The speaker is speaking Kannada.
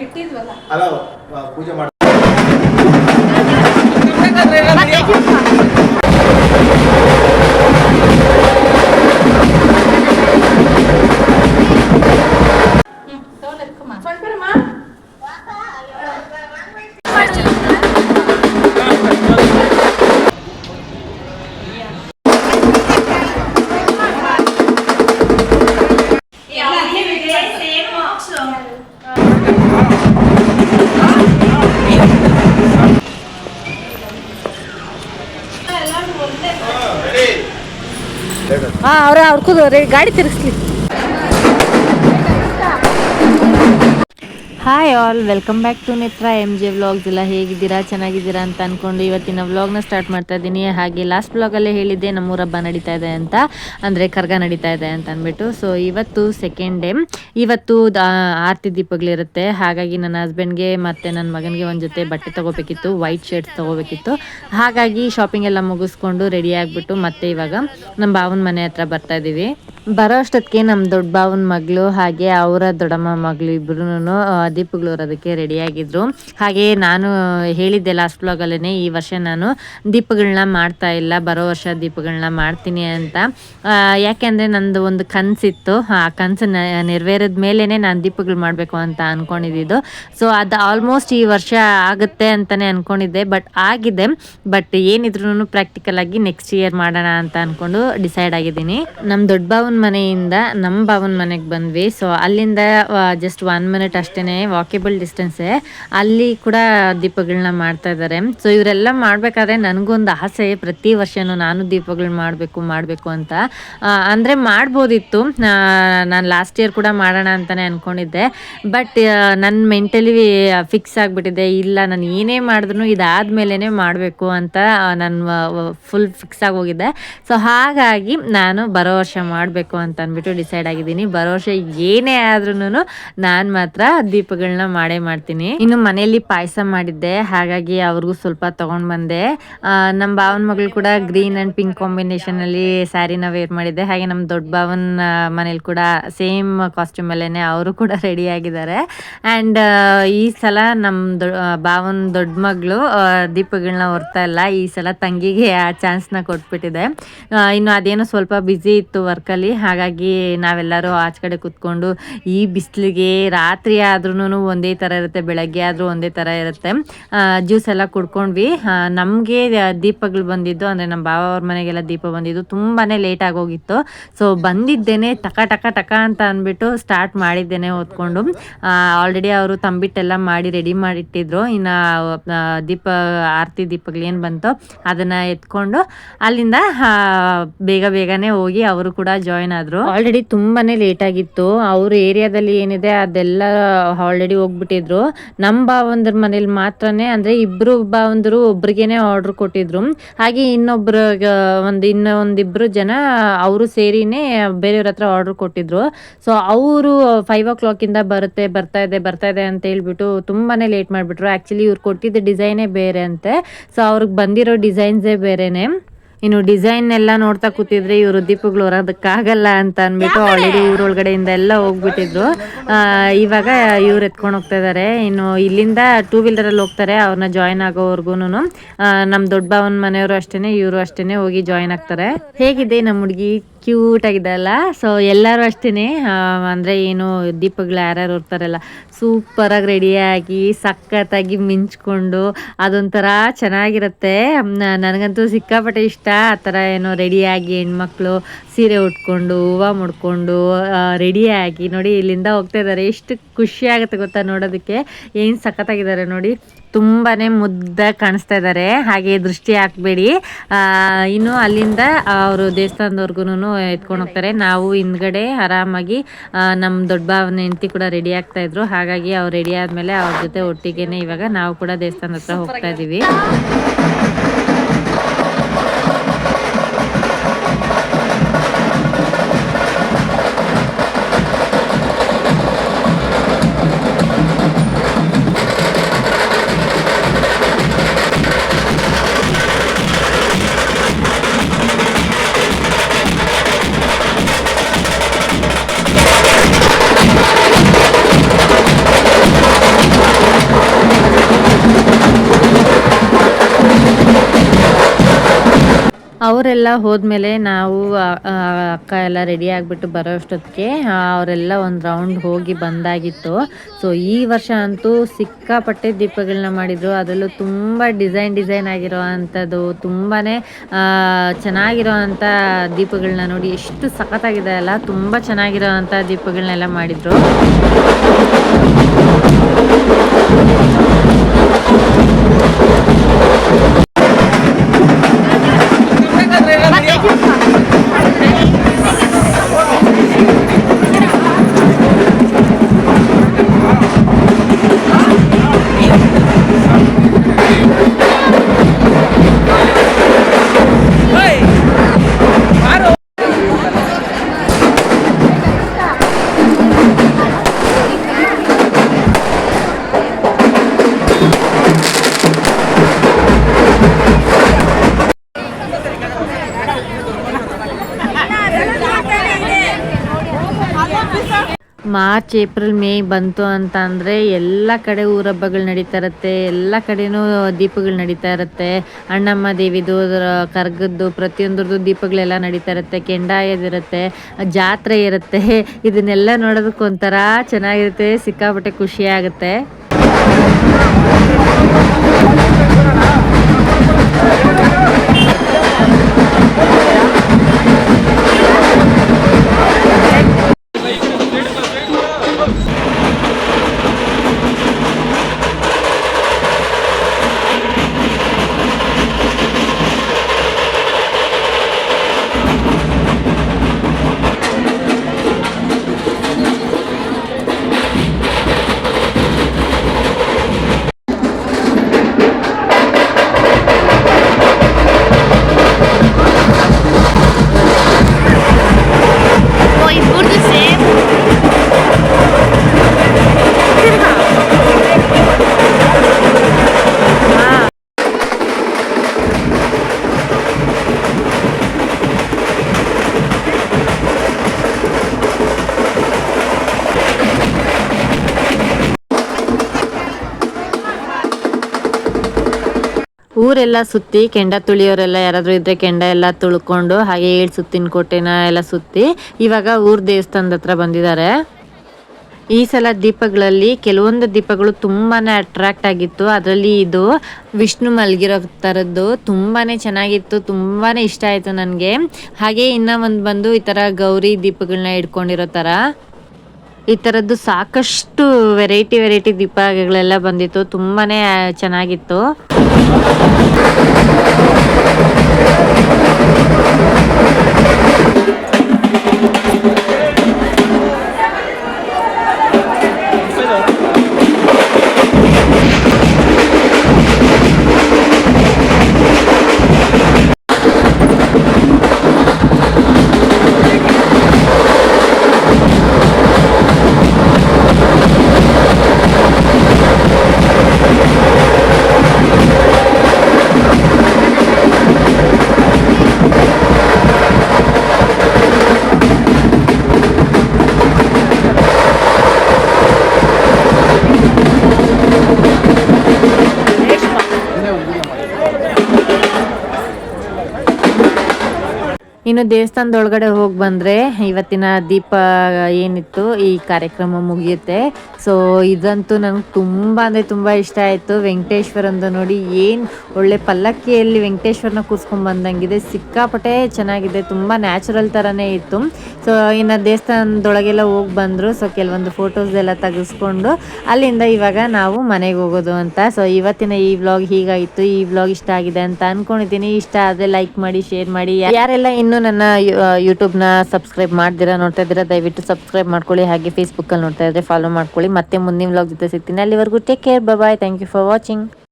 ಅಲ್ಲ ಪೂಜೆ ಮಾಡಿ ಅವ್ರ ಗಾಡಿ ತಿರ್ಗಿಸ್ಲಿ. Hi all, welcome back to Netra MJ vlogs. ಎಲ್ಲ ಹೇಗಿದ್ದೀರಾ, ಚೆನ್ನಾಗಿದ್ದೀರಾ ಅಂತ ಅಂದ್ಕೊಂಡು ಇವತ್ತಿನ ವ್ಲಾಗ್ನ ಸ್ಟಾರ್ಟ್ ಮಾಡ್ತಾ ಇದ್ದೀನಿ. ಹಾಗೆ ಲಾಸ್ಟ್ ವ್ಲಾಗಲ್ಲೇ ಹೇಳಿದ್ದೆ ನಮ್ಮೂರ ಹಬ್ಬ ನಡೀತಾ ಇದೆ ಅಂತ, ಅಂದರೆ ಕರ್ಗ ನಡೀತಾ ಇದೆ ಅಂತ ಅಂದ್ಬಿಟ್ಟು. ಸೊ ಇವತ್ತು ಸೆಕೆಂಡ್ ಡೇ, ಇವತ್ತು ಆರತಿ ದೀಪಗಳಿರುತ್ತೆ. ಹಾಗಾಗಿ ನನ್ನ ಹಸ್ಬೆಂಡ್ಗೆ ಮತ್ತು ನನ್ನ ಮಗನಿಗೆ ಒಂದು ಜೊತೆ ಬಟ್ಟೆ ತೊಗೋಬೇಕಿತ್ತು, ವೈಟ್ ಶರ್ಟ್ಸ್ ತೊಗೋಬೇಕಿತ್ತು. ಹಾಗಾಗಿ ಶಾಪಿಂಗ್ ಎಲ್ಲ ಮುಗಿಸ್ಕೊಂಡು ರೆಡಿ ಆಗಿಬಿಟ್ಟು ಮತ್ತೆ ಇವಾಗ ನಮ್ಮ ಬಾವನ ಮನೆ ಹತ್ರ ಬರ್ತಾ ಇದ್ದೀವಿ. ಬರೋ ಅಷ್ಟೊತ್ತಿಗೆ ನಮ್ಮ ದೊಡ್ಡ ಬಾವನ ಮಗಳು ಹಾಗೆ ಅವರ ದೊಡ್ಡಮ್ಮ ಮಗಳು ಇಬ್ಬರೂ ದೀಪಗಳು ಹೊರೋದಕ್ಕೆ ರೆಡಿಯಾಗಿದ್ದರು. ಹಾಗೆ ನಾನು ಹೇಳಿದ್ದೆ ಲಾಸ್ಟ್ ಬ್ಲಾಗಲ್ಲೇ, ಈ ವರ್ಷ ನಾನು ದೀಪಗಳನ್ನ ಮಾಡ್ತಾ ಇಲ್ಲ, ಬರೋ ವರ್ಷ ದೀಪಗಳನ್ನ ಮಾಡ್ತೀನಿ ಅಂತ. ಯಾಕೆಂದರೆ ನಂದು ಒಂದು ಕನಸಿತ್ತು, ಆ ಕನಸು ನೆರವೇರಿದ ಮೇಲೇ ನಾನು ದೀಪಗಳು ಮಾಡಬೇಕು ಅಂತ ಅಂದ್ಕೊಂಡಿದ್ದು. ಸೊ ಅದು ಆಲ್ಮೋಸ್ಟ್ ಈ ವರ್ಷ ಆಗುತ್ತೆ ಅಂತಲೇ ಅಂದ್ಕೊಂಡಿದ್ದೆ, ಬಟ್ ಆಗಿದೆ. ಬಟ್ ಏನಿದ್ರು ಪ್ರಾಕ್ಟಿಕಲ್ ಆಗಿ ನೆಕ್ಸ್ಟ್ ಇಯರ್ ಮಾಡೋಣ ಅಂತ ಅಂದ್ಕೊಂಡು ಡಿಸೈಡ್ ಆಗಿದ್ದೀನಿ. ನಮ್ಮ ದೊಡ್ಡ ಬಾವನ ಮನೆಯಿಂದ ನಮ್ಮ ಬಾವನ ಮನೆಗೆ ಬಂದ್ವಿ. ಸೊ ಅಲ್ಲಿಂದ ಜಸ್ಟ್ 1 ಮಿನಿಟ್ ಅಷ್ಟೇ ವಾಕೇಬಲ್ ಡಿಸ್ಟೆನ್ಸೇ, ಅಲ್ಲಿ ಕೂಡ ದೀಪಗಳನ್ನ ಮಾಡ್ತಾ ಇದ್ದಾರೆ. ಸೊ ಇವರೆಲ್ಲ ಮಾಡಬೇಕಾದ್ರೆ ನನಗೊಂದು ಆಸೆ, ಪ್ರತಿ ವರ್ಷವೂ ನಾನು ದೀಪಗಳನ್ನ ಮಾಡಬೇಕು ಅಂತ. ಅಂದರೆ ಮಾಡ್ಬೋದಿತ್ತು, ನಾನು ಲಾಸ್ಟ್ ಇಯರ್ ಕೂಡ ಮಾಡೋಣ ಅಂತಲೇ ಅಂದ್ಕೊಂಡಿದ್ದೆ. ಬಟ್ ನನ್ನ ಮೆಂಟಲಿ ಫಿಕ್ಸ್ ಆಗಿಬಿಟ್ಟಿದೆ, ಇಲ್ಲ ನಾನು ಏನೇ ಮಾಡಿದ್ರು ಇದಾದಮೇಲೆ ಮಾಡಬೇಕು ಅಂತ ನಾನು ಫುಲ್ ಫಿಕ್ಸ್ ಆಗಿ ಹೋಗಿದ್ದೆ. ಸೊ ಹಾಗಾಗಿ ನಾನು ಬರೋ ವರ್ಷ ಮಾಡಬೇಕು ಅಂತ ಅಂದ್ಬಿಟ್ಟು ಡಿಸೈಡ್ ಆಗಿದ್ದೀನಿ. ಬರೋ ವರ್ಷ ಏನೇ ಆದ್ರೂ ನಾನು ಮಾತ್ರ ದೀಪಗಳನ್ನ ಮಾಡೇ ಮಾಡ್ತೀನಿ. ಇನ್ನು ಮನೆಯಲ್ಲಿ ಪಾಯಸ ಮಾಡಿದ್ದೆ, ಹಾಗಾಗಿ ಅವ್ರಿಗೂ ಸ್ವಲ್ಪ ತೊಗೊಂಡು ಬಂದೆ. ನಮ್ಮ ಬಾವನ ಮಗಳು ಕೂಡ ಗ್ರೀನ್ ಆ್ಯಂಡ್ ಪಿಂಕ್ ಕಾಂಬಿನೇಷನಲ್ಲಿ ಸ್ಯಾರಿನ ವೇರ್ ಮಾಡಿದ್ದೆ. ಹಾಗೆ ನಮ್ಮ ದೊಡ್ಡ ಬಾವನ ಮನೇಲಿ ಕೂಡ ಸೇಮ್ ಕಾಸ್ಟ್ಯೂಮಲ್ಲೇ ಅವರು ಕೂಡ ರೆಡಿ ಆಗಿದ್ದಾರೆ. ಆ್ಯಂಡ್ ಈ ಸಲ ನಮ್ಮ ಬಾವನ ದೊಡ್ಡ ಮಗಳು ದೀಪಗಳನ್ನ ಹೊರ್ತಾ ಇಲ್ಲ, ಈ ಸಲ ತಂಗಿಗೆ ಆ ಚಾನ್ಸ್ನ ಕೊಟ್ಬಿಟ್ಟಿದೆ. ಇನ್ನು ಅದೇನೋ ಸ್ವಲ್ಪ ಬ್ಯುಸಿ ಇತ್ತು ವರ್ಕಲ್ಲಿ, ಹಾಗಾಗಿ ನಾವೆಲ್ಲರೂ ಆಚೆ ಕಡೆ ಕೂತ್ಕೊಂಡು ಈ ಬಿಸಿಲಿಗೆ ರಾತ್ರಿ ಆದ್ರೂ ಒಂದೇ ಥರ ಇರುತ್ತೆ, ಬೆಳಗ್ಗೆ ಆದರೂ ಒಂದೇ ಥರ ಇರುತ್ತೆ, ಜ್ಯೂಸ್ ಎಲ್ಲ ಕುಡ್ಕೊಂಡ್ವಿ. ನಮಗೆ ದೀಪಗಳು ಬಂದಿದ್ದು, ಅಂದರೆ ನಮ್ಮ ಬಾವ ಅವ್ರ ಮನೆಗೆಲ್ಲ ದೀಪ ಬಂದಿದ್ದು ತುಂಬಾ ಲೇಟ್ ಆಗೋಗಿತ್ತು. ಸೊ ಬಂದಿದ್ದೇನೆ ಟಕ ಅಂತ ಅಂದ್ಬಿಟ್ಟು ಸ್ಟಾರ್ಟ್ ಮಾಡಿದ್ದೇನೆ ಓದ್ಕೊಂಡು. ಆಲ್ರೆಡಿ ಅವರು ತಂಬಿಟ್ಟೆಲ್ಲ ಮಾಡಿ ರೆಡಿ ಮಾಡಿಟ್ಟಿದ್ರು. ಇನ್ನು ಆರತಿ ದೀಪಗಳು ಏನು ಬಂತು ಅದನ್ನು ಎತ್ಕೊಂಡು ಅಲ್ಲಿಂದ ಬೇಗನೆ ಹೋಗಿ ಅವರು ಕೂಡ ಜಾಯ್ನ್ ಆದರು. ಆಲ್ರೆಡಿ ತುಂಬಾ ಲೇಟ್ ಆಗಿತ್ತು. ಅವ್ರ ಏರಿಯಾದಲ್ಲಿ ಏನಿದೆ ಅದೆಲ್ಲ ಆಲ್ರೆಡಿ ಹೋಗ್ಬಿಟ್ಟಿದ್ರು. ನಮ್ಮ ಬಾವಂದ್ರ ಮನೇಲಿ ಮಾತ್ರನೇ, ಅಂದರೆ ಇಬ್ಬರು ಬಾವಂದರು ಒಬ್ರಿಗೇನೆ ಆರ್ಡ್ರ್ ಕೊಟ್ಟಿದ್ರು. ಹಾಗೆ ಇನ್ನೊಂದಿಬ್ಬರು ಜನ ಅವರು ಸೇರಿನೇ ಬೇರೆಯವ್ರ ಹತ್ರ ಆರ್ಡ್ರ್ ಕೊಟ್ಟಿದ್ರು. ಸೊ ಅವರು 5 o'clock ಬರ್ತಾ ಇದೆ ಅಂತ ಹೇಳ್ಬಿಟ್ಟು ತುಂಬಾ ಲೇಟ್ ಮಾಡಿಬಿಟ್ರು. ಆ್ಯಕ್ಚುಲಿ ಇವ್ರು ಕೊಟ್ಟಿದ್ದ ಡಿಸೈನೇ ಬೇರೆ ಅಂತೆ, ಸೊ ಅವ್ರಿಗೆ ಬಂದಿರೋ ಡಿಸೈನ್ಸೇ ಬೇರೆನೆ. ಇನ್ನು ಡಿಸೈನ್ ಎಲ್ಲ ನೋಡ್ತಾ ಕೂತಿದ್ರೆ ಇವರು ದೀಪಗಳು ಹೊರೋದಕ್ಕಾಗಲ್ಲ ಅಂತ ಅಂದ್ಬಿಟ್ಟು ಆಲ್ರೆಡಿ ಊರೊಳಗಡೆಯಿಂದ ಎಲ್ಲ ಹೋಗ್ಬಿಟ್ಟಿದ್ರು. ಇವಾಗ ಇವ್ರು ಎತ್ಕೊಂಡು ಹೋಗ್ತಾ ಇದ್ದಾರೆ. ಇನ್ನು ಇಲ್ಲಿಂದ 2 ವೀಲರಲ್ಲಿ ಹೋಗ್ತಾರೆ, ಅವ್ರನ್ನ ಜಾಯ್ನ್ ಆಗೋವರೆಗೂ. ನಮ್ಮ ದೊಡ್ಡ ಬಾವನ ಮನೆಯವರು ಅಷ್ಟೇ, ಇವರು ಅಷ್ಟೇ ಹೋಗಿ ಜಾಯ್ನ್ ಆಗ್ತಾರೆ. ಹೇಗಿದೆ ನಮ್ಮ ಹುಡುಗಿ, ಕ್ಯೂಟ್ ಆಗಿದೆ ಅಲ್ಲ? ಸೊ ಎಲ್ಲರೂ ಅಷ್ಟೇ, ಅಂದರೆ ಏನು ದೀಪಗಳು ಯಾರ್ಯಾರು ಇರ್ತಾರಲ್ಲ ಸೂಪರಾಗಿ ರೆಡಿಯಾಗಿ ಸಖತ್ತಾಗಿ ಮಿಂಚ್ಕೊಂಡು ಅದೊಂಥರ ಚೆನ್ನಾಗಿರುತ್ತೆ. ನನಗಂತೂ ಸಿಕ್ಕಾಪಟ್ಟೆ ಇಷ್ಟ ಆ ಥರ ಏನೋ ರೆಡಿಯಾಗಿ ಹೆಣ್ಮಕ್ಳು ಸೀರೆ ಉಟ್ಕೊಂಡು ಹೂವು ಮುಡ್ಕೊಂಡು ರೆಡಿಯಾಗಿ. ನೋಡಿ ಇಲ್ಲಿಂದ ಹೋಗ್ತಾ ಇದ್ದಾರೆ, ಎಷ್ಟು ಖುಷಿ ಆಗುತ್ತೆ ಗೊತ್ತಾ ನೋಡೋದಕ್ಕೆ. ಏನು ಸಖತ್ತಾಗಿದ್ದಾರೆ ನೋಡಿ, ತುಂಬಾ ಮುದ್ದಾಗಿ ಕಾಣಿಸ್ತಾ ಇದ್ದಾರೆ. ಹಾಗೆ ದೃಷ್ಟಿ ಹಾಕಬೇಡಿ. ಇನ್ನು ಅಲ್ಲಿಂದ ಅವರು ದೇವಸ್ಥಾನದವರೆಗೂ ಎತ್ಕೊಂಡು ಹೋಗ್ತಾರೆ. ನಾವು ಹಿಂದ್ಗಡೆ ಆರಾಮಾಗಿ ನಮ್ಮ ದೊಡ್ಡ ಭಾವನ ಹೆಂಡತಿ ಕೂಡ ರೆಡಿ ಆಗ್ತಾ ಇದ್ರು. ಹಾಗಾಗಿ ಅವ್ರು ರೆಡಿ ಆದಮೇಲೆ ಅವ್ರ ಜೊತೆ ಒಟ್ಟಿಗೆನೆ ಇವಾಗ ನಾವು ಕೂಡ ದೇವಸ್ಥಾನದ ಹತ್ರ ಹೋಗ್ತಾ ಇದ್ದೀವಿ. ಅವರೆಲ್ಲ ಹೋದ್ಮೇಲೆ ನಾವು ಅಕ್ಕ ಎಲ್ಲ ರೆಡಿ ಆಗಿಬಿಟ್ಟು ಬರೋ ಅಷ್ಟೊತ್ತಿಗೆ ಅವರೆಲ್ಲ ಒಂದು ರೌಂಡ್ ಹೋಗಿ ಬಂದಾಗಿತ್ತು. ಸೊ ಈ ವರ್ಷ ಅಂತೂ ಸಿಕ್ಕಾಪಟ್ಟೆ ದೀಪಗಳನ್ನ ಮಾಡಿದರು. ಅದರಲ್ಲೂ ತುಂಬ ಡಿಸೈನ್ ಆಗಿರೋ ಅಂಥದ್ದು ತುಂಬಾ ಚೆನ್ನಾಗಿರೋ ಅಂಥ ದೀಪಗಳನ್ನ ನೋಡಿ ಎಷ್ಟು ಸಖತ್ತಾಗಿದೆ ಅಲ್ಲ. ತುಂಬ ಚೆನ್ನಾಗಿರೋ ಅಂಥ ದೀಪಗಳನ್ನೆಲ್ಲ ಮಾಡಿದರು. ಮಾರ್ಚ್ ಏಪ್ರಿಲ್ ಮೇ ಬಂತು ಅಂತ ಅಂದರೆ ಎಲ್ಲ ಕಡೆ ಊರಹಬ್ಬಗಳು ನಡೀತಾ ಇರುತ್ತೆ. ಎಲ್ಲ ಕಡೆನೂ ದೀಪಗಳು ನಡೀತಾ ಇರುತ್ತೆ. ಅಣ್ಣಮ್ಮ ದೇವಿದು ಕರ್ಗದ್ದು ಪ್ರತಿಯೊಂದ್ರದ್ದು ದೀಪಗಳೆಲ್ಲ ನಡೀತಾ ಇರುತ್ತೆ. ಕೆಂಡಾಯದಿರುತ್ತೆ, ಜಾತ್ರೆ ಇರುತ್ತೆ. ಇದನ್ನೆಲ್ಲ ನೋಡೋದಕ್ಕೆ ಒಂಥರ ಚೆನ್ನಾಗಿರುತ್ತೆ, ಸಿಕ್ಕಾಪಟ್ಟೆ ಖುಷಿ ಆಗುತ್ತೆ. ಊರೆಲ್ಲ ಸುತ್ತಿ ಕೆಂಡ ತುಳಿಯೋರೆಲ್ಲ ಯಾರಾದರೂ ಇದ್ದರೆ ಕೆಂಡ ಎಲ್ಲ ತುಳ್ಕೊಂಡು ಹಾಗೆ 7 ಸುತ್ತಿನ ಕೋಟೆನ ಎಲ್ಲ ಸುತ್ತಿ ಇವಾಗ ಊರ್ ದೇವಸ್ಥಾನದ ಹತ್ರ ಬಂದಿದ್ದಾರೆ. ಈ ಸಲ ದೀಪಗಳಲ್ಲಿ ಕೆಲವೊಂದು ದೀಪಗಳು ತುಂಬಾ ಅಟ್ರಾಕ್ಟ್ ಆಗಿತ್ತು. ಅದರಲ್ಲಿ ಇದು ವಿಷ್ಣು ಮಲಗಿರೋ ಥರದ್ದು ತುಂಬಾ ಚೆನ್ನಾಗಿತ್ತು, ತುಂಬಾ ಇಷ್ಟ ಆಯಿತು ನನಗೆ. ಹಾಗೆ ಇನ್ನೂ ಒಂದು ಬಂದು ಈ ಥರ ಗೌರಿ ದೀಪಗಳನ್ನ ಇಟ್ಕೊಂಡಿರೋ ಥರ ಈ ಥರದ್ದು ಸಾಕಷ್ಟು ವೆರೈಟಿ ದೀಪಗಳೆಲ್ಲ ಬಂದಿತ್ತು. ತುಂಬಾ ಚೆನ್ನಾಗಿತ್ತು. ಇನ್ನು ದೇವಸ್ಥಾನದೊಳಗಡೆ ಹೋಗಿ ಬಂದರೆ ಇವತ್ತಿನ ದೀಪ ಏನಿತ್ತು ಈ ಕಾರ್ಯಕ್ರಮ ಮುಗಿಯುತ್ತೆ. ಸೊ ಇದಂತೂ ನನಗೆ ತುಂಬ ಅಂದರೆ ತುಂಬ ಇಷ್ಟ ಆಯಿತು. ವೆಂಕಟೇಶ್ವರಂದು ನೋಡಿ ಏನು ಒಳ್ಳೆ ಪಲ್ಲಕ್ಕಿಯಲ್ಲಿ ವೆಂಕಟೇಶ್ವರನ ಕೂರಿಸ್ಕೊಂಡು ಬಂದಂಗಿದೆ. ಸಿಕ್ಕಾಪಟ್ಟೆ ಚೆನ್ನಾಗಿದೆ, ತುಂಬ ನ್ಯಾಚುರಲ್ ಥರನೇ ಇತ್ತು. ಸೊ ಇನ್ನು ದೇವಸ್ಥಾನದೊಳಗೆಲ್ಲ ಹೋಗಿ ಬಂದರು. ಸೊ ಕೆಲವೊಂದು ಫೋಟೋಸ್ ಎಲ್ಲ ತೆಗೆಸ್ಕೊಂಡು ಅಲ್ಲಿಂದ ಇವಾಗ ನಾವು ಮನೆಗೆ ಹೋಗೋದು ಅಂತ. ಸೊ ಇವತ್ತಿನ ಈ ವ್ಲಾಗ್ ಹೀಗಾಯಿತು. ಈ ವ್ಲಾಗ್ ಇಷ್ಟ ಆಗಿದೆ ಅಂತ ಅಂದ್ಕೊಂಡಿದ್ದೀನಿ. ಇಷ್ಟ ಆದರೆ ಲೈಕ್ ಮಾಡಿ, ಶೇರ್ ಮಾಡಿ. ಯಾರೆಲ್ಲ ಇನ್ನೂ ನನ್ನ ಯೂಟ್ಯೂಬ್ನ ಸಬ್ಸ್ಕ್ರೈಬ್ ಮಾಡ್ದಿರಾ ನೋಡ್ತಾ ಇದ್ದೀರಾ ದಯವಿಟ್ಟು ಸಬ್ಸ್ಕ್ರೈಬ್ ಮಾಡ್ಕೊಳ್ಳಿ. ಹಾಗೆ ಫೇಸ್ಬುಕ್ಕಲ್ಲಿ ನೋಡ್ತಾ ಇದ್ದರೆ ಫಾಲೋ ಮಾಡ್ಕೊಳ್ಳಿ. ಮತ್ತೆ ಮುಂದಿನ ವ್ಲಾಗ್ ಜೊತೆ ಸಿಗ್ತೀನಿ. ಅಲ್ಲಿವರೆಗೂ take care, bye. Thank you for watching.